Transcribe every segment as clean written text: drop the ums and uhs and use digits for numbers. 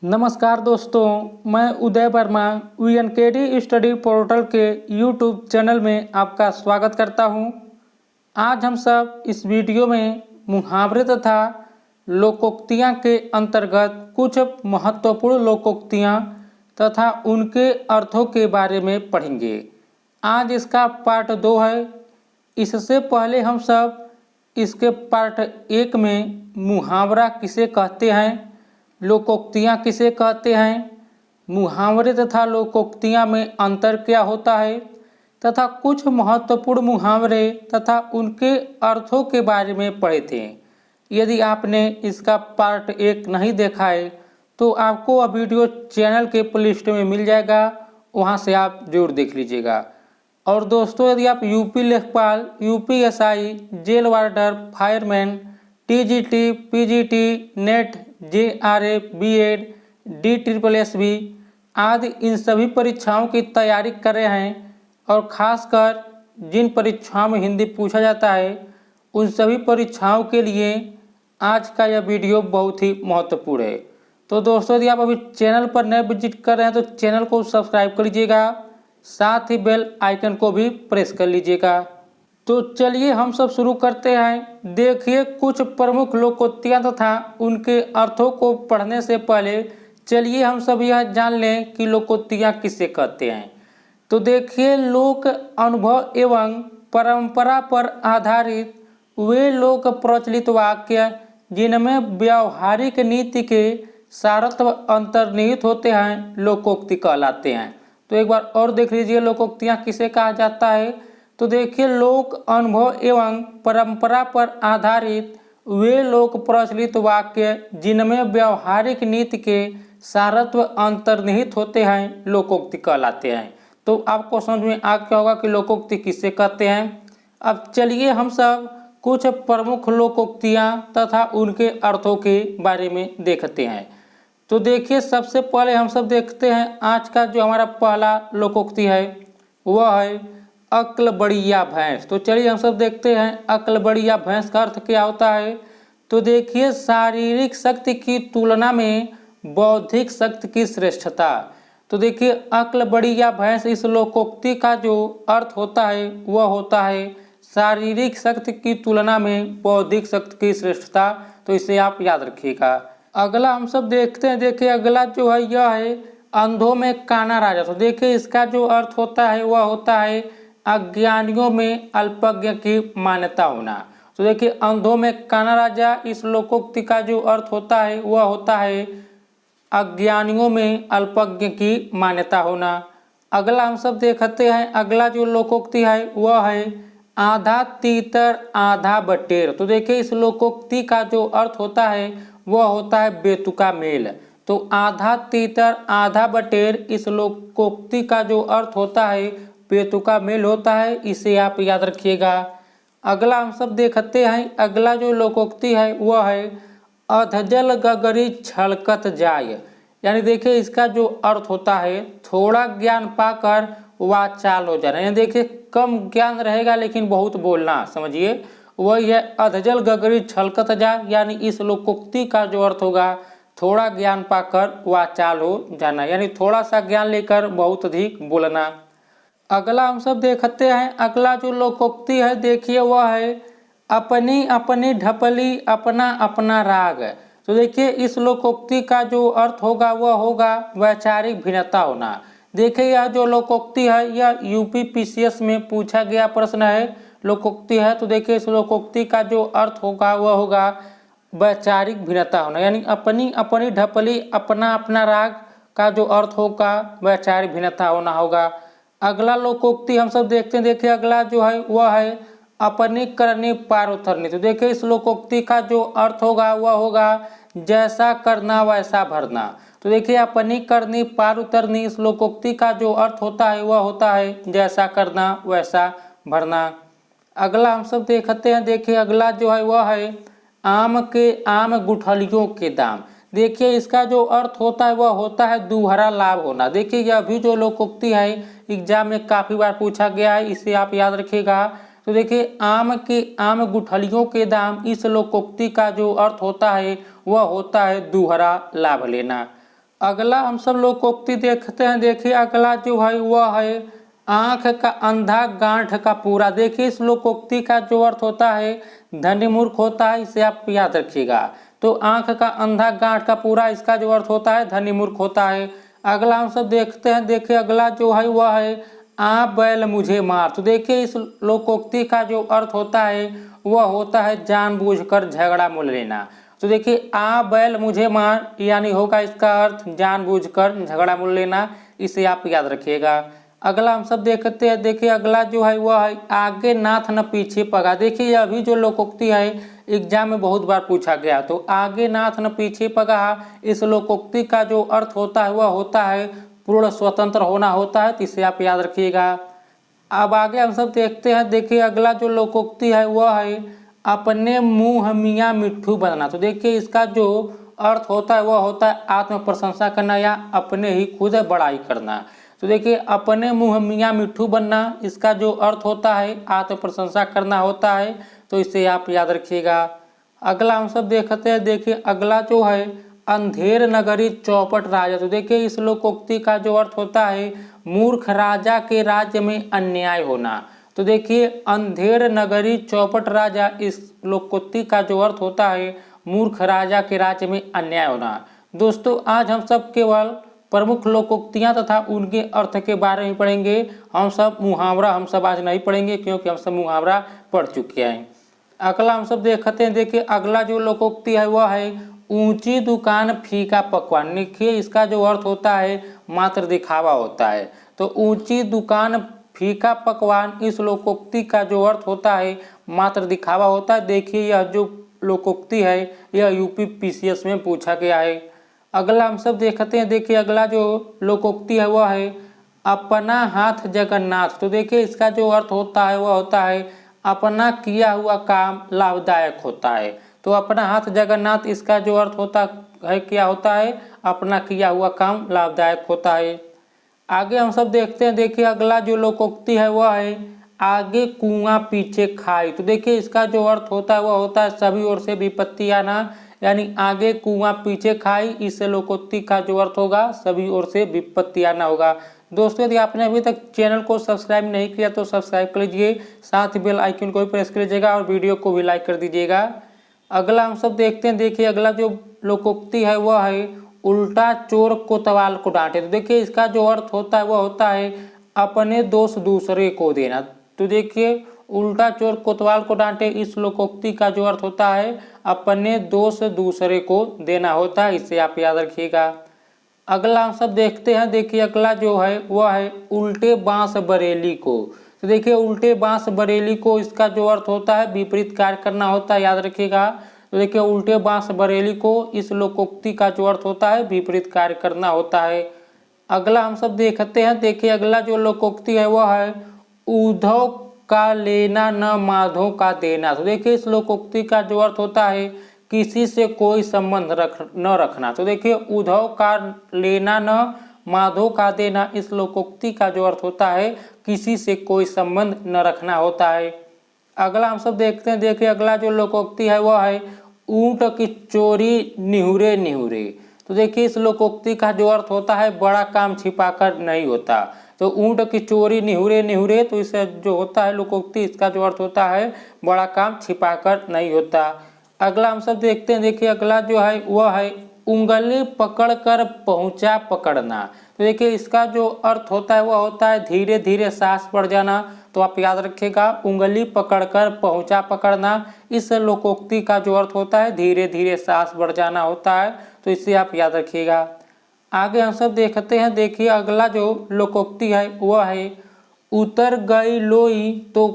नमस्कार दोस्तों, मैं उदय वर्मा वीएनकेडी स्टडी पोर्टल के यूट्यूब चैनल में आपका स्वागत करता हूं। आज हम सब इस वीडियो में मुहावरे तथा लोकोक्तियां के अंतर्गत कुछ महत्वपूर्ण लोकोक्तियां तथा उनके अर्थों के बारे में पढ़ेंगे। आज इसका पार्ट 2 है। इससे पहले हम सब इसके पार्ट 1 में मुहावरा किसे कहते हैं, लोकोक्तियाँ किसे कहते हैं, मुहावरे तथा लोकोक्तियाँ में अंतर क्या होता है तथा कुछ महत्वपूर्ण मुहावरे तथा उनके अर्थों के बारे में पढ़े थे। यदि आपने इसका पार्ट 1 नहीं देखा है तो आपको वह वीडियो चैनल के प्लेलिस्ट में मिल जाएगा, वहां से आप जरूर देख लीजिएगा। और दोस्तों, यदि आप यूपी लेखपाल, UPSI, jail warder, fireman, TGT, PGT, NET, JRF, BEd, DSSB आदि इन सभी परीक्षाओं की तैयारी कर रहे हैं और खासकर जिन परीक्षाओं में हिंदी पूछा जाता है उन सभी परीक्षाओं के लिए आज का यह वीडियो बहुत ही महत्वपूर्ण है। तो दोस्तों, यदि आप अभी चैनल पर नए विजिट कर रहे हैं तो चैनल को सब्सक्राइब कर लीजिएगा, साथ ही बेल आइकन को भी प्रेस कर लीजिएगा। तो चलिए हम सब शुरू करते हैं। देखिए, कुछ प्रमुख लोकोक्तियां तथा उनके अर्थों को पढ़ने से पहले चलिए हम सब यह जान लें कि लोकोक्तियां किसे कहते हैं। तो देखिए, लोक अनुभव एवं परंपरा पर आधारित वे लोक प्रचलित वाक्य जिनमें व्यावहारिक नीति के सारत्व अंतर्निहित होते हैं लोकोक्ति कहलाते हैं। तो एक बार और देख लीजिए, लोकोक्तियां किसे कहा जाता है। तो देखिए, लोक अनुभव एवं परंपरा पर आधारित वे लोक प्रचलित वाक्य जिनमें व्यावहारिक नीति के सारत्व अंतर्निहित होते हैं लोकोक्ति कहलाते हैं। तो आपको समझ में आ गया होगा कि लोकोक्ति किसे कहते हैं। अब चलिए हम सब कुछ प्रमुख लोकोक्तियां तथा उनके अर्थों के बारे में देखते हैं। तो देखिए, सबसे पहले हम सब देखते हैं आज का जो हमारा पहला लोकोक्ति है वह है अक्ल बढ़िया भैंस। तो चलिए हम सब देखते हैं अक्ल बढ़िया भैंस का अर्थ क्या होता है। तो देखिए, शारीरिक शक्ति की तुलना में बौद्धिक शक्ति की श्रेष्ठता। तो देखिए, अक्ल बढ़िया भैंस इस लोकोक्ति का जो अर्थ होता है वह होता है शारीरिक शक्ति की तुलना में बौद्धिक शक्ति की श्रेष्ठता। तो इसे आप याद रखिएगा। अगला हम सब देखते हैं। देखिए, अगला जो है यह है अंधों में काना राजा। तो देखिए, इसका जो अर्थ होता है वह होता है अज्ञानियों में अल्पज्ञ की मान्यता होना। तो देखिए, अंधों में काना राजा इस लोकोक्ति का जो अर्थ होता है वह होता है अज्ञानियों में अल्पज्ञ की मान्यता होना। अगला हम सब देखते हैं। अगला जो लोकोक्ति है वह है आधा तीतर आधा बटेर। तो देखिए, इस लोकोक्ति का जो अर्थ होता है वह होता है बेतुका मेल। तो आधा तीतर आधा बटेर इस लोकोक्ति का जो अर्थ होता है बेतुका मेल होता है, इसे आप याद रखिएगा। अगला हम सब देखते हैं। अगला जो लोकोक्ति है वह है अधजल गगरी छलकत जाय। यानी देखिए, इसका जो अर्थ होता है थोड़ा ज्ञान पाकर वाचाल हो जाना। यानी देखिए, कम ज्ञान रहेगा लेकिन बहुत बोलना, समझिए वही है अधजल गगरी छलकत जाय। यानी इस लोकोक्ति का जो अर्थ होगा थोड़ा ज्ञान पाकर वाचाल हो जाना, यानी थोड़ा सा ज्ञान लेकर बहुत अधिक बोलना। अगला हम सब देखते हैं। अगला जो लोकोक्ति है देखिए वह है अपनी अपनी ढपली अपना अपना राग। तो देखिए, इस लोकोक्ति का जो अर्थ होगा वह होगा वैचारिक भिन्नता होना। देखिए, यह जो लोकोक्ति है यह यूपीपीसीएस में पूछा गया प्रश्न है, लोकोक्ति है। तो देखिए, इस लोकोक्ति का जो अर्थ होगा वह होगा वैचारिक भिन्नता होना। यानी अपनी अपनी ढपली अपना अपना राग का जो अर्थ होगा वैचारिक भिन्नता होना होगा। अगला लोकोक्ति हम सब देखते हैं। देखिए, अगला जो है वह है अपनी करनी पार उतरनी। तो देखिए, इस लोकोक्ति का जो अर्थ होगा वह होगा जैसा करना वैसा भरना। तो देखिए, अपनी करनी पार उतरनी इस लोकोक्ति का जो अर्थ होता है वह होता है जैसा करना वैसा भरना। अगला हम सब देखते हैं। देखिए, अगला जो है वह है आम के आम गुठलियों के दाम। देखिए, इसका जो अर्थ होता है वह होता है दुहरा लाभ होना। देखिए, यह भी जो लोकोक्ति है एग्जाम में काफ़ी बार पूछा गया है, इसे आप याद रखिएगा। तो देखिए, आम के आम गुठलियों के दाम इस लोकोक्ति का जो अर्थ होता है वह होता है दुहरा लाभ लेना। अगला हम सब लोकोक्ति देखते हैं। देखिए अगला जो है वह है आंख का अंधा गांठ का पूरा। देखिए इस लोकोक्ति का जो अर्थ होता है धनी मूर्ख होता है, इसे आप याद रखिएगा। तो आंख का अंधा गांठ का पूरा, इसका जो अर्थ होता है धनी मूर्ख होता है। अगला हम सब देखते हैं। देखिए अगला जो है वह है आ बैल मुझे मार। तो देखिए इस लोकोक्ति का जो अर्थ होता है वह होता है जानबूझकर झगड़ा मोल लेना। तो देखिए आ बैल मुझे मार यानी होगा इसका अर्थ जानबूझकर झगड़ा मोल लेना, इसे आप याद रखिएगा। अगला हम सब देखते हैं। देखिए अगला जो है वह है आगे नाथ न पीछे पगा। देखिए अभी जो लोकोक्ति है एग्जाम में बहुत बार पूछा गया। तो आगे नाथ न पीछे पगा, इस लोकोक्ति का जो अर्थ होता है वह होता है पूर्ण स्वतंत्र होना होता है, तो इसे आप याद रखिएगा। अब आगे हम सब देखते हैं। देखिए अगला जो लोकोक्ति है वह है अपने मुंह मियाँ मिट्ठू बनना। तो देखिए इसका जो अर्थ होता है वह होता है आत्म प्रशंसा करना या अपने ही खुद बड़ाई करना। तो देखिए अपने मुंह मियाँ मिट्ठू बनना, इसका जो अर्थ होता है आत्म प्रशंसा करना होता है, तो इसे आप याद रखिएगा। अगला हम सब देखते हैं। देखिए अगला जो है अंधेर नगरी चौपट राजा। तो देखिए इस लोकोक्ति का जो अर्थ होता है मूर्ख राजा के राज्य में अन्याय होना। तो देखिए अंधेर नगरी चौपट राजा, इस लोकोक्ति का जो अर्थ होता है मूर्ख राजा के राज्य में अन्याय होना। दोस्तों आज हम सब केवल प्रमुख लोकोक्तियां तथा उनके अर्थ के बारे में पढ़ेंगे। हम सब मुहावरा हम सब आज नहीं पढ़ेंगे, क्योंकि हम सब मुहावरा पढ़ चुके हैं। अगला हम सब देखते हैं। देखिए अगला जो लोकोक्ति है वह है ऊंची दुकान फीका पकवान। देखिए इसका जो अर्थ होता है मात्र दिखावा होता है। तो ऊंची दुकान फीका पकवान, इस लोकोक्ति का जो अर्थ होता है मात्र दिखावा होता है। देखिए यह जो लोकोक्ति है यह यूपी पीसीएस में पूछा गया है। अगला हम सब देखते हैं। देखिए अगला जो लोकोक्ति है वह है अपना हाथ जगन्नाथ। तो देखिए इसका जो अर्थ होता है वह होता है अपना किया हुआ काम लाभदायक होता है। तो अपना हाथ जगन्नाथ, इसका जो अर्थ होता है क्या होता है अपना किया हुआ काम लाभदायक होता है। आगे हम सब देखते हैं। देखिए अगला जो लोकोक्ति है वह है आगे कुआं पीछे खाई। तो देखिए इसका जो अर्थ होता है वह होता है सभी ओर से विपत्ति आना, यानी आगे कुआं पीछे खाई, इस लोकोक्ति का जो अर्थ होगा सभी ओर से विपत्ति आना होगा। दोस्तों यदि आपने अभी तक चैनल को सब्सक्राइब नहीं किया तो सब्सक्राइब कर लीजिए, साथ ही बेल आइकन को भी प्रेस कर लीजिएगा और वीडियो को भी लाइक कर दीजिएगा। अगला हम सब देखते हैं। देखिए अगला जो लोकोक्ति है वह है उल्टा चोर कोतवाल को डांटे। तो देखिए इसका जो अर्थ होता है वह होता है अपने दोष दूसरे को देना। तो देखिए उल्टा चोर कोतवाल को डांटे, इस लोकोक्ति का जो अर्थ होता है अपने दोष दूसरे को देना होता है, इसे आप याद रखिएगा। अगला हम सब देखते हैं। देखिए अगला जो है वह है उल्टे बांस बरेली को। तो देखिए उल्टे बांस बरेली को, इसका जो अर्थ होता है विपरीत कार्य करना होता है, याद रखिएगा। तो देखिए उल्टे बांस बरेली को, इस लोकोक्ति का जो अर्थ होता है विपरीत कार्य करना होता है। अगला हम सब देखते हैं। देखिए अगला जो लोकोक्ति है वह है उद्धव का लेना न माधव का देना। तो देखिए इस लोकोक्ति का जो अर्थ होता है किसी से कोई संबंध न रखना। तो देखिए उद्धव का लेना न माधव का देना, इस लोकोक्ति का जो अर्थ होता है किसी से कोई संबंध न रखना होता है। अगला हम सब देखते हैं। देखिए अगला जो लोकोक्ति है वह है ऊंट की चोरी निहुरे निहुरे। तो देखिए इस लोकोक्ति का जो अर्थ होता है बड़ा काम छिपाकर नहीं होता। तो ऊंट की चोरी निहुरे निहुरे, तो इसे जो होता है लोकोक्ति, इसका जो अर्थ होता है बड़ा काम छिपाकर नहीं होता। अगला हम सब देखते हैं। देखिए अगला जो है वह है उंगली पकड़कर पहुंचा पकड़ना। तो देखिए इसका जो अर्थ होता है वह होता है धीरे धीरे सांस बढ़ जाना। तो आप याद रखिएगा उंगली पकड़कर पहुंचा पकड़ना, इस लोकोक्ति का जो अर्थ होता है धीरे धीरे सांस बढ़ जाना होता है, तो इसे आप याद रखिएगा। आगे हम सब देखते हैं। देखिए अगला जो लोकोक्ति है वह है उतर गई लोई तो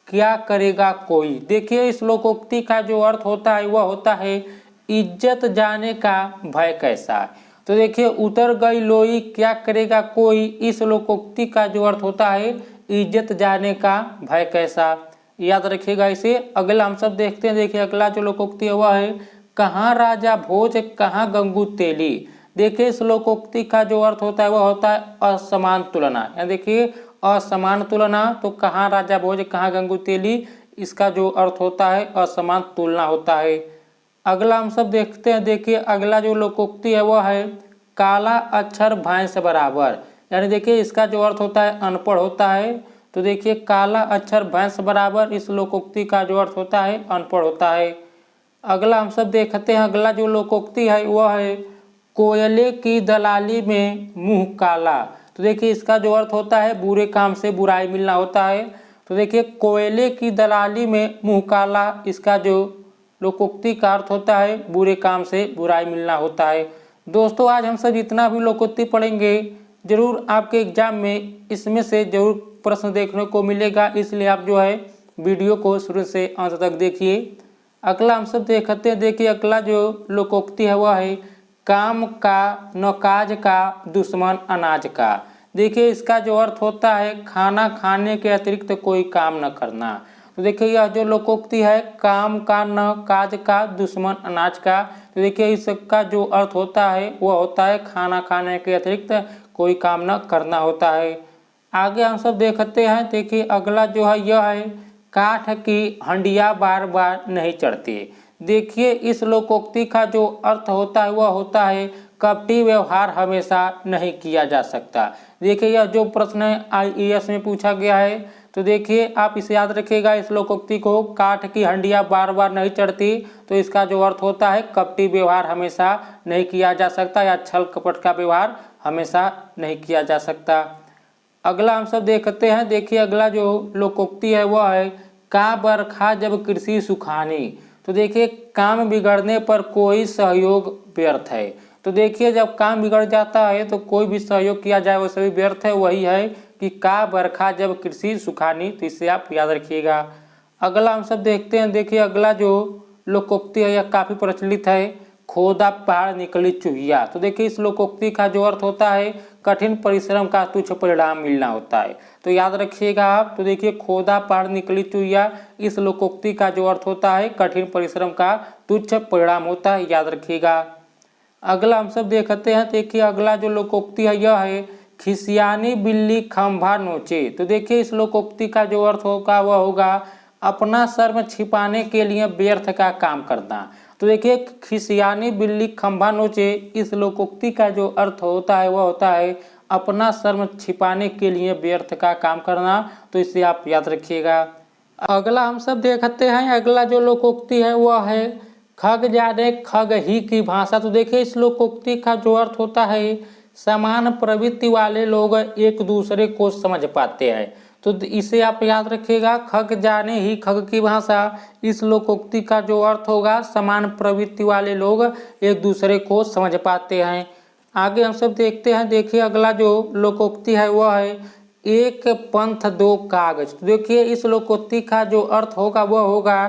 क्या करेगा कोई। देखिए इस लोकोक्ति का जो अर्थ होता है वह होता है इज्जत जाने का भय कैसा। तो देखिए उतर गई लोई क्या करेगा कोई, इस लोकोक्ति का जो अर्थ होता है इज्जत जाने का भय कैसा, याद रखिएगा इसे। अगला हम सब देखते हैं। देखिए अगला जो लोकोक्ति है वह है कहाँ राजा भोज कहाँ गंगू तेली। देखिए इस लोकोक्ति का जो अर्थ होता है वह होता है असमान तुलना। यहाँ देखिए असमान तुलना, तो कहाँ राजा भोज कहाँ गंगू तेली, इसका जो अर्थ होता है असमान तुलना होता है। अगला हम सब देखते हैं। देखिए अगला जो लोकोक्ति है वह है काला अक्षर भैंस बराबर, यानी देखिए इसका जो अर्थ होता है अनपढ़ होता है। तो देखिए काला अक्षर भैंस बराबर, इस लोकोक्ति का जो अर्थ होता है अनपढ़ होता है। अगला हम सब देखते हैं, अगला जो लोकोक्ति है वह है कोयले की दलाली में मुंह काला। तो देखिए इसका जो अर्थ होता है बुरे काम से बुराई मिलना होता है। तो देखिए कोयले की दलाली में मुंह काला, इसका जो लोकोक्ति का अर्थ होता है बुरे काम से बुराई मिलना होता है। दोस्तों आज हम सब जितना भी लोकोक्ति पढ़ेंगे जरूर आपके एग्जाम में इसमें से जरूर प्रश्न देखने को मिलेगा, इसलिए आप जो है वीडियो को शुरू से अंत तक देखिए। अगला हम सब देखते हैं, देखिए अगला जो लोकोक्ति है वह है काम का न काज का दुश्मन अनाज का। देखिए इसका जो अर्थ होता है खाना खाने के अतिरिक्त कोई काम न करना। तो देखिए यह जो लोकोक्ति है काम का न काज का दुश्मन अनाज का, तो देखिए इसका जो अर्थ होता है वह होता है खाना खाने के अतिरिक्त कोई काम न करना होता है। आगे हम सब देखते हैं, देखिए अगला जो है यह है काठ की हंडिया बार बार नहीं चढ़ती। देखिए इस लोकोक्ति का जो अर्थ होता है वह होता है कपटी व्यवहार हमेशा नहीं किया जा सकता। देखिए यह जो प्रश्न IAS में पूछा गया है, तो देखिए आप इसे याद रखिएगा इस लोकोक्ति को, काठ की हंडिया बार बार नहीं चढ़ती, तो इसका जो अर्थ होता है कपटी व्यवहार हमेशा नहीं किया जा सकता या छल कपट का व्यवहार हमेशा नहीं किया जा सकता। अगला हम सब देखते हैं, देखिए अगला जो लोकोक्ति है वह है का बरखा जब कृषि सुखानी। तो देखिए काम बिगड़ने पर कोई सहयोग व्यर्थ है। तो देखिए जब काम बिगड़ जाता है तो कोई भी सहयोग किया जाए वो सभी व्यर्थ है, वही है कि का बरखा जब कृषि सुखानी। तो इसे आप याद रखिएगा। अगला हम सब देखते हैं, देखिए अगला जो लोकोक्ति है यह काफ़ी प्रचलित है खोदा पहाड़ निकली चूहिया। तो देखिए इस लोकोक्ति का जो अर्थ होता है कठिन परिश्रम का तुच्छ परिणाम मिलना होता है, तो याद रखिएगा आप। तो देखिए खोदा पहाड़ निकली चूहिया, इस लोकोक्ति का जो अर्थ होता है कठिन परिश्रम का तुच्छ परिणाम होता है, याद रखिएगा। अगला हम सब देखते हैं, देखिए अगला जो लोकोक्ति है यह है खिसियानी बिल्ली खंभा नोचे। तो देखिए इस लोकोक्ति का जो अर्थ होगा वह होगा अपना शर्म छिपाने के लिए व्यर्थ का काम करना। तो देखिए खिसियानी बिल्ली खंभा नोचे, इस लोकोक्ति का जो अर्थ होता है वह होता है अपना शर्म छिपाने के लिए व्यर्थ का काम करना। तो इसे आप याद रखिएगा। अगला हम सब देखते हैं, अगला जो लोकोक्ति है वह है खग जाने खग ही की भाषा। तो देखिए इस लोकोक्ति का जो अर्थ होता है समान प्रवृत्ति वाले लोग एक दूसरे को समझ पाते हैं। तो इसे आप याद रखिएगा, खग जाने ही खग की भाषा, इस लोकोक्ति का जो अर्थ होगा समान प्रवृत्ति वाले लोग एक दूसरे को समझ पाते हैं। आगे हम सब देखते हैं, देखिए अगला जो लोकोक्ति है वह है एक पंथ दो कागज। तो देखिए इस लोकोक्ति का जो अर्थ होगा वह होगा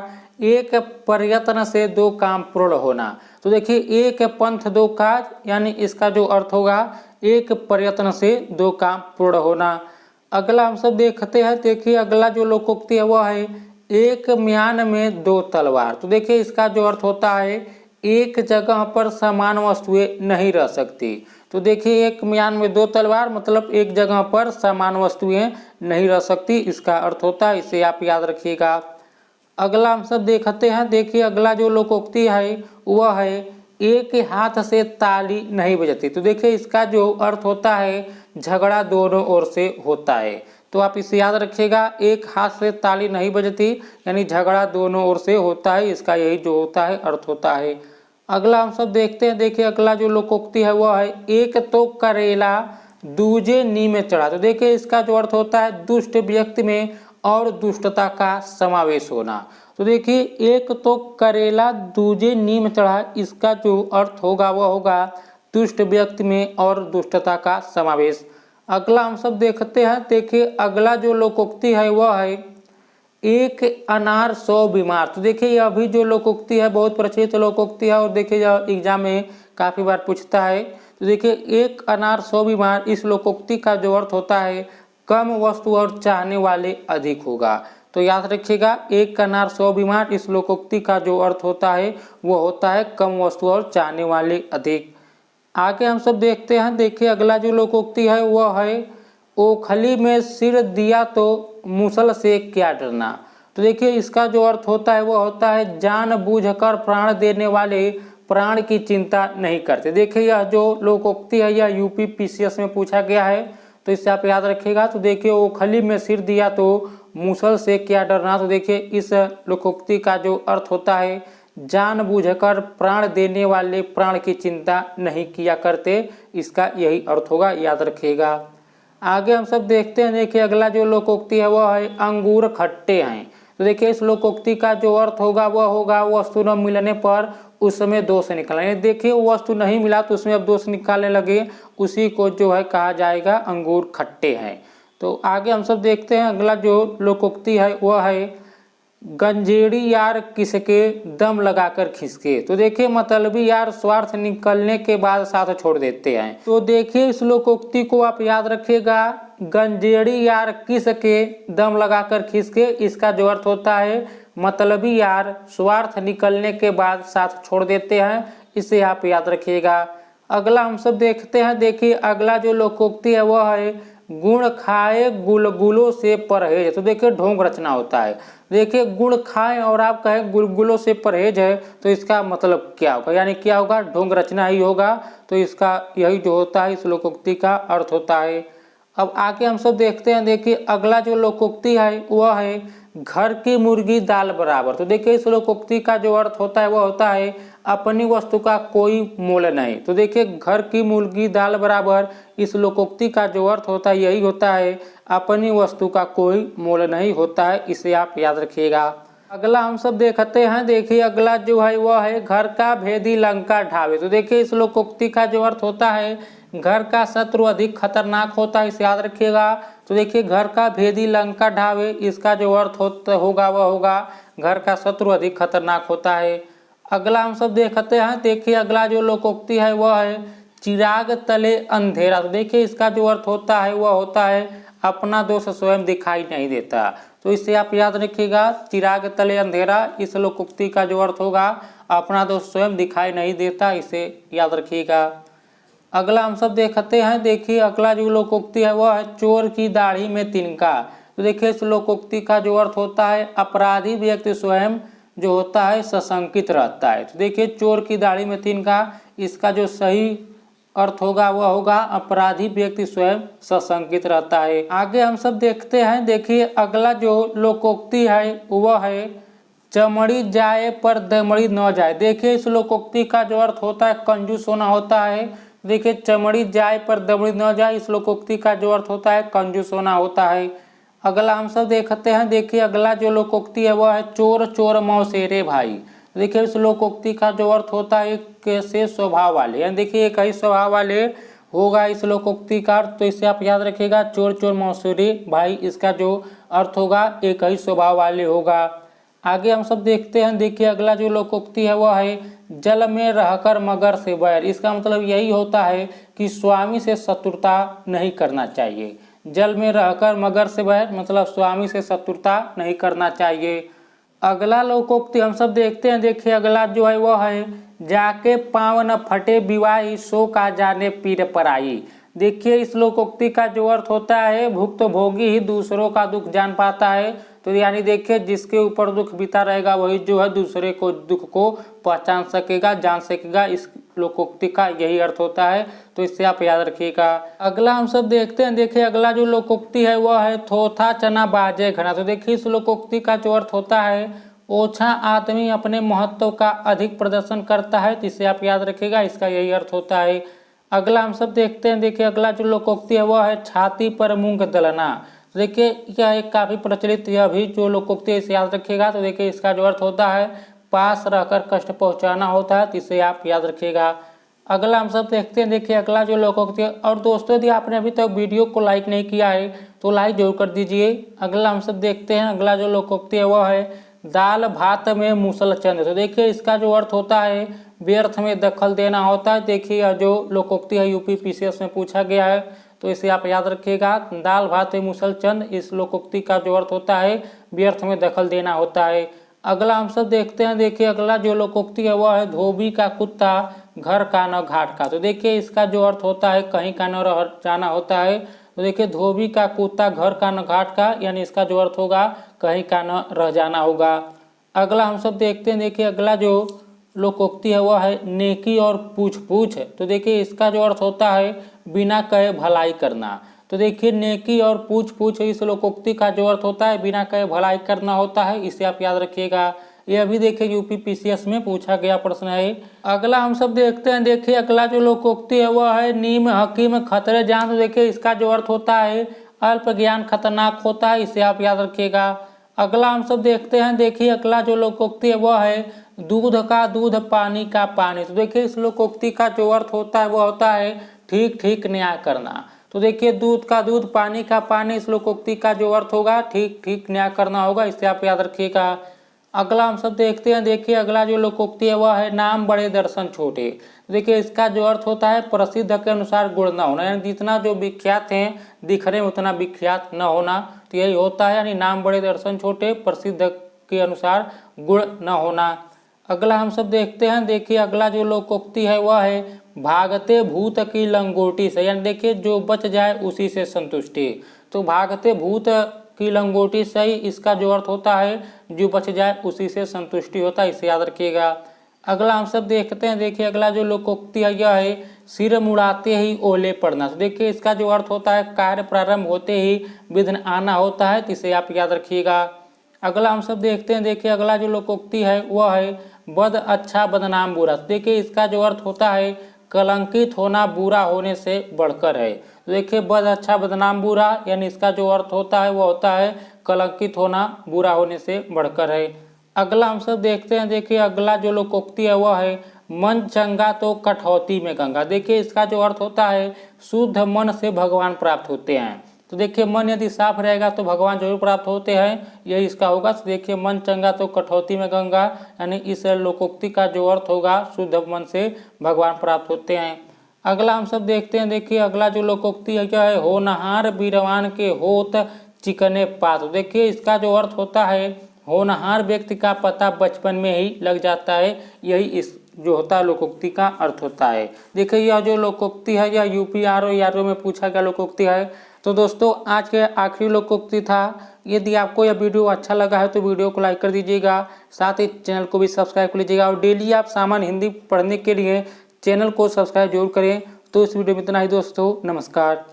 एक प्रयत्न से दो काम पूर्ण होना। तो देखिए एक पंथ दो काज, यानी इसका जो अर्थ होगा एक प्रयत्न से दो काम पूर्ण होना। अगला हम सब देखते हैं, देखिए अगला जो लोकोक्ति है वह है एक म्यान में दो तलवार। तो देखिए इसका जो अर्थ होता है एक जगह पर समान वस्तुएं नहीं रह सकती। तो देखिए एक म्यान में दो तलवार मतलब एक जगह पर समान वस्तुएं नहीं रह सकती, इसका अर्थ होता है, इसे आप याद रखिएगा। अगला हम सब देखते हैं, देखिए अगला जो लोकोक्ति है वह है एक हाथ से ताली नहीं बजती। तो देखिए इसका जो अर्थ होता है झगड़ा दोनों ओर से होता है। तो आप इसे याद रखिएगा, एक हाथ से ताली नहीं बजती यानी झगड़ा दोनों ओर से होता है, इसका यही जो होता है अर्थ होता है। अगला हम सब देखते हैं, देखिए अगला जो लोकोक्ति है वह है एक तो करेला दूजे नी में चढ़ा। तो देखिए इसका जो अर्थ होता है दुष्ट व्यक्ति में और दुष्टता का समावेश होना। तो देखिए एक तो करेला दूजे नी में चढ़ा, इसका जो अर्थ होगा वह होगा दुष्ट व्यक्ति में और दुष्टता का समावेश। अगला हम सब देखते हैं, देखिए अगला जो लोकोक्ति है वह है एक अनार 100 बीमार। तो देखिए यह भी जो लोकोक्ति है बहुत प्रचलित लोकोक्ति है और देखिए यह एग्जाम में काफ़ी बार पूछता है। तो देखिए एक अनार 100 बीमार, इस लोकोक्ति का जो अर्थ होता है कम वस्तु और चाहने वाले अधिक होगा। तो याद रखिएगा एक अनार 100 बीमार, इस लोकोक्ति का जो अर्थ होता है वो होता है कम वस्तु और चाहने वाले अधिक। आगे हम सब देखते हैं, देखिए अगला जो लोकोक्ति है वह है ओखली में सिर दिया तो मुसल से क्या डरना। तो देखिए इसका जो अर्थ होता है वो होता है जानबूझकर प्राण देने वाले प्राण की चिंता नहीं करते। देखिए यह जो लोकोक्ति है यह यूपी पीसीएस में पूछा गया है, तो इससे आप याद रखिएगा। तो देखिए ओखली में सिर दिया तो मूसल से क्या डरना। तो देखिए इस लोकोक्ति का जो अर्थ होता है जानबूझकर प्राण देने वाले प्राण की चिंता नहीं किया करते, इसका यही अर्थ होगा, याद रखिएगा। आगे हम सब देखते हैं। देखिए अगला जो लोकोक्ति है वह है अंगूर खट्टे हैं। तो देखिए इस लोकोक्ति का जो अर्थ होगा वह होगा वस्तु न मिलने पर उस समय दोष निकालने। देखिए वस्तु नहीं मिला तो उसमें अब दोष निकालने लगे, उसी को जो है कहा जाएगा अंगूर खट्टे हैं। तो आगे हम सब देखते हैं। अगला जो लोकोक्ति है वह है गंजेड़ी यार किसके दम लगाकर खिसके। तो देखिए मतलबी यार स्वार्थ निकलने के बाद साथ छोड़ देते हैं। तो देखिए इस लोकोक्ति को आप याद रखिएगा, गंजेड़ी यार किसके दम लगाकर खिसके, इसका जो अर्थ होता है मतलबी यार स्वार्थ निकलने के बाद साथ छोड़ देते हैं, इसे आप याद रखिएगा। अगला हम सब देखते हैं। देखिए अगला जो लोकोक्ति है वह है गुण खाए गुलगुलों से परहेज। तो देखिए ढोंग रचना होता है। देखिए गुण खाएं और आप कहें गुलगुलों से परहेज है, तो इसका मतलब क्या होगा, यानी क्या होगा, ढोंग रचना ही होगा। तो इसका यही जो होता है इस लोकोक्ति का अर्थ होता है। अब आगे हम सब देखते हैं। देखिए अगला जो लोकोक्ति है वह है घर की मुर्गी दाल बराबर। तो देखिए इस लोकोक्ति का जो अर्थ होता है वह होता है अपनी वस्तु का कोई मोल नहीं। तो देखिए घर की मुर्गी दाल बराबर, इस लोकोक्ति का जो अर्थ होता है यही होता है अपनी वस्तु का कोई मोल नहीं होता है, इसे आप याद रखिएगा। अगला हम सब देखते हैं। देखिए अगला जो है वह है घर का भेदी लंका ढावे। तो देखिए इस लोकोक्ति का जो अर्थ होता है घर का शत्रु अधिक खतरनाक होता है, इसे याद रखिएगा। तो देखिए घर का भेदी लंका ढावे, इसका जो अर्थ होगा वह होगा घर का शत्रु अधिक खतरनाक होता है। अगला हम सब देखते हैं। देखिए अगला जो लोकोक्ति है वह है चिराग तले अंधेरा। तो देखिए इसका जो अर्थ होता है वह होता है अपना दोष स्वयं दिखाई नहीं देता। तो इसे आप याद रखिएगा, चिराग तले अंधेरा, इस लोकोक्ति का जो अर्थ होगा अपना दोष स्वयं दिखाई नहीं देता, इसे याद रखिएगा। अगला हम सब देखते हैं। देखिए अगला जो लोकोक्ति है वह है चोर की दाढ़ी में तिनका। तो देखिए इस लोकोक्ति का जो अर्थ होता है अपराधी व्यक्ति स्वयं जो होता है सशंकित रहता है। तो देखिए चोर की दाढ़ी में तिनका, इसका जो सही अर्थ होगा वह होगा अपराधी व्यक्ति स्वयं सशंकित रहता है। आगे हम सब देखते हैं। देखिए अगला जो लोकोक्ति है वह है चमड़ी जाए पर दमड़ी न जाए। देखिए इस लोकोक्ति का जो अर्थ होता है कंजूस होना होता है। देखिए चमड़ी जाए पर दमड़ी न जाए, इस लोकोक्ति का जो अर्थ होता है कंजूस होना होता है। अगला हम सब देखते हैं। देखिए अगला जो लोकोक्ति है वह है चोर चोर मौसेरे भाई। देखिए इस लोकोक्ति का जो अर्थ होता है कैसे स्वभाव वाले, यानी देखिए एक ही स्वभाव वाले होगा इस लोकोक्ति का अर्थ। तो इसे आप याद रखिएगा चोर चोर मौसेरे भाई, इसका जो अर्थ होगा एक ही स्वभाव वाले होगा। आगे हम सब देखते हैं। देखिए अगला जो लोकोक्ति है वह है जल में रहकर मगर से बैर। इसका मतलब यही होता है कि स्वामी से शत्रुता नहीं करना चाहिए। जल में रहकर मगर से बैर मतलब स्वामी से शत्रुता नहीं करना चाहिए। अगला लोकोक्ति हम सब देखते हैं। देखिए अगला जो है वह है जाके पाँव न फटे विवाही सो का जाने पीर पराई। देखिए इस लोकोक्ति का जो अर्थ होता है भुक्त भोगी ही दूसरों का दुख जान पाता है। तो यानी देखिए जिसके ऊपर दुख बीता रहेगा वही जो है दूसरे को दुख को पहचान सकेगा, जान सकेगा, इस लोकोक्ति का यही अर्थ होता है। तो इससे आप याद रखिएगा। अगला हम सब देखते हैं। देखिए अगला जो लोकोक्ति है वह है थोथा चना बाजे घना। तो देखिए इस लोकोक्ति का जो अर्थ होता है ओछा आदमी अपने महत्व का अधिक प्रदर्शन करता है, तो इसे आप याद रखिएगा, इसका यही अर्थ होता है। अगला हम सब देखते हैं। देखिए अगला जो लोकोक्ति है वह है छाती पर मूंग दलना। तो देखिए यह एक काफ़ी प्रचलित यह भी जो लोकोक्ति है इसे याद रखिएगा। तो देखिए इसका जो अर्थ होता है पास रहकर कष्ट पहुंचाना होता है, तो इसे आप याद रखिएगा। अगला हम सब देखते हैं। देखिए अगला जो लोकोक्ति है, और दोस्तों यदि आपने अभी तक वीडियो को लाइक नहीं किया है तो लाइक जरूर कर दीजिए। अगला हम सब देखते हैं। अगला जो लोकोक्ति है वह है दाल भात में मूसल चंद। तो देखिए इसका जो अर्थ होता है व्यर्थ में दखल देना होता है। देखिए यह जो लोकोक्ति है यूपी पीसीएस में पूछा गया है, तो इसे आप याद रखिएगा। दाल भात में मूसल चंद, इस लोकोक्ति का जो अर्थ होता है व्यर्थ में दखल देना होता है। अगला हम सब देखते हैं। देखिए अगला जो लोकोक्ति है वह है धोबी का कुत्ता घर का न घाट का। तो देखिए इसका जो अर्थ होता है कहीं का न रह जाना होता है। तो देखिए धोबी का कुत्ता घर का न घाट का, यानी इसका जो अर्थ होगा कहीं का न रह जाना होगा। अगला हम सब देखते हैं। देखिए अगला जो लोकोक्ति है वह है नेकी और पूछ पूछ। तो देखिए इसका जो अर्थ होता है बिना कहे भलाई करना। तो देखिए नेकी और पूछ पूछ इस लोकोक्ति का जो अर्थ होता है बिना कहे भलाई करना होता है, इसे आप याद रखिएगा। ये अभी देखिए यूपी पीसीएस में पूछा गया प्रश्न है। अगला हम सब देखते हैं, देखिए अगला जो लोकोक्ति है वह है नीम हकीम खतरे जान। तो देखिए इसका जो अर्थ होता है अल्प ज्ञान खतरनाक होता है, इसे आप याद रखिएगा। अगला हम सब देखते हैं, देखिए अगला जो लोकोक्ति है वह है दूध का दूध पानी का पानी। तो देखिए इस लोकोक्ति का जो अर्थ होता है वह होता है ठीक ठीक न्याय करना। तो देखिए दूध का दूध पानी का पानी, इस लोकोक्ति का जो अर्थ होगा ठीक ठीक न्याय करना होगा, इसे आप याद रखिएगा। अगला हम सब देखते हैं, देखिए अगला जो लोकोक्ति है वह है नाम बड़े दर्शन छोटे। देखिए इसका जो अर्थ होता है प्रसिद्ध के अनुसार गुण न होना, यानी जितना जो विख्यात हैं दिखने में उतना विख्यात न होना। तो यही होता है, यानी नाम बड़े दर्शन छोटे, प्रसिद्ध के अनुसार गुण न होना। अगला हम सब देखते हैं, देखिए अगला जो लोकोक्ति है वह है भागते भूत की लंगोटी से, यानी देखिए जो बच जाए उसी से संतुष्टि। तो भागते भूत की लंगोटी से ही इसका जो अर्थ होता है जो बच जाए उसी से संतुष्टि होता है, इसे याद रखिएगा। अगला हम सब देखते हैं, देखिए अगला जो लोकोक्ति है यह है सिर मुड़ाते ही ओले पड़ना। तो देखिए इसका जो अर्थ होता है कार्य प्रारंभ होते ही विघ्न आना होता है, तो इसे आप याद रखिएगा। अगला हम सब देखते हैं, देखिए अगला जो लोकोक्ति है वह है बद अच्छा बदनाम बुरा। देखिए इसका जो अर्थ होता है कलंकित होना बुरा होने से बढ़कर है। तो देखिए बद अच्छा बदनाम बुरा, यानी इसका जो अर्थ होता है वह होता है कलंकित होना बुरा होने से बढ़कर है। अगला हम सब देखते हैं, देखिए अगला जो लोकोक्ति है वह है मन चंगा तो कठौती में गंगा। देखिए इसका जो अर्थ होता है शुद्ध मन से भगवान प्राप्त होते हैं। तो देखिए मन यदि साफ रहेगा तो भगवान जरूर प्राप्त होते हैं, यही इसका होगा। तो देखिए मन चंगा तो कठौती में गंगा, यानी इस लोकोक्ति का जो अर्थ होगा शुद्ध मन से भगवान प्राप्त होते हैं। अगला हम सब देखते हैं, देखिए अगला जो लोकोक्ति है क्या है होनहार बीरवान के होत चिकने पात। देखिए इसका जो अर्थ होता है होनहार व्यक्ति का पता बचपन में ही लग जाता है, यही इस जो होता है लोकोक्ति का अर्थ होता है। देखिए यह जो लोकोक्ति है यह यूपी आरओ में पूछा गया लोकोक्ति है। तो दोस्तों आज के आखिरी लोकोक्ति था। यदि आपको यह वीडियो अच्छा लगा है तो वीडियो को लाइक कर दीजिएगा, साथ ही चैनल को भी सब्सक्राइब कर लीजिएगा और डेली आप सामान्य हिंदी पढ़ने के लिए चैनल को सब्सक्राइब जरूर करें। तो इस वीडियो में इतना ही दोस्तों, नमस्कार।